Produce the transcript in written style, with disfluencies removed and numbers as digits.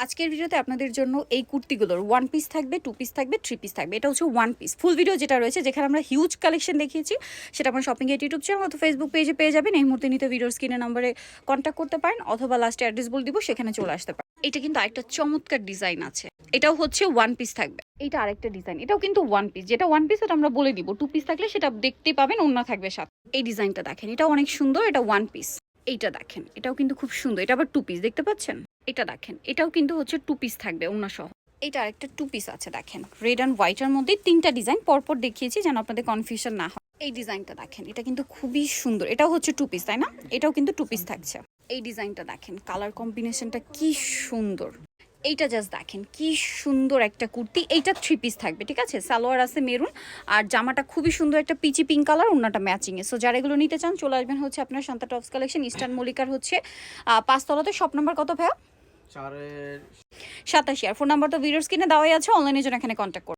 আজকের ভিডিওতে আপনাদের জন্য এই কুর্তিগুলোর ওয়ান পিস থাকবে, টু পিস থাকবে, থ্রি পিস থাকবে। এটা হচ্ছে ওয়ান পিস ফুল ভিডিও যেটা রয়েছে, যেখানে আমরা হিউজ কালেকশন দেখিয়েছি, সেটা আমরা শপিং এর ইউটিউব চ্যানেল অথবা ফেসবুক পেজে পেয়ে যাবেন। এই মুহূর্তে নিতে ভিডিওর স্ক্রিনের নাম্বারে কন্ট্যাক্ট করতে পারেন অথবা লাস্টে অ্যাড্রেস বলে দিব, সেখানে চলে আসতে পারেন। এটা কিন্তু আরেকটা চমৎকার ডিজাইন আছে, এটাও হচ্ছে ওয়ান পিস থাকবে। এটা আরেকটা ডিজাইন, এটাও কিন্তু ওয়ান পিস। যেটা ওয়ান পিস এটা আমরা বলে দিব, টু পিস থাকলে সেটা দেখতে পাবেন, অন্য থাকবে সাথে। এই ডিজাইনটা দেখেন, এটা অনেক সুন্দর, এটা ওয়ান পিস। এইটা দেখেন, এটাও কিন্তু খুব সুন্দর, এটা আবার টু পিস, দেখতে পাচ্ছেন? এটা দেখেন, এটাও কিন্তু হচ্ছে টু পিস থাকবে অন্য সহ। এটা আরেকটা টু পিস আছে, দেখেন রেড অ্যান্ড হোয়াইটের মধ্যে তিনটা ডিজাইন পরপর দেখিয়েছি যেন আপনাদের কনফিউশন না হয়। এই ডিজাইনটা দেখেন, এটা কিন্তু খুবই সুন্দর, এটাও হচ্ছে টু পিস, তাই না? এটাও কিন্তু টু পিস থাকছে। এই ডিজাইনটা দেখেন, কালার কম্বিনেশনটা কি সুন্দর। এইটা জাস্ট দেখেন কি সুন্দর একটা কুর্তি। এইটা থ্রি পিস থাকবে, ঠিক আছে? সালোয়ার আছে মেরুন, আর জামাটা খুবই সুন্দর একটা পিচি পিঙ্ক কালার, অন্যটা ম্যাচিং এ। সো যারা এগুলো নিতে চান চলে আসবেন হচ্ছে আপনার শান্তা টপস কালেকশন, ইস্টার্ন মল্লিকার হচ্ছে 5 তলাতে। শপ নাম্বার কত ভাইয়া? 4-এর 87। আর ফোন নাম্বার তো ভিডিওর স্ক্রিনে দেওয়াই আছে, অনলাইনের জন্য এখানে কন্ট্যাক্ট করুন।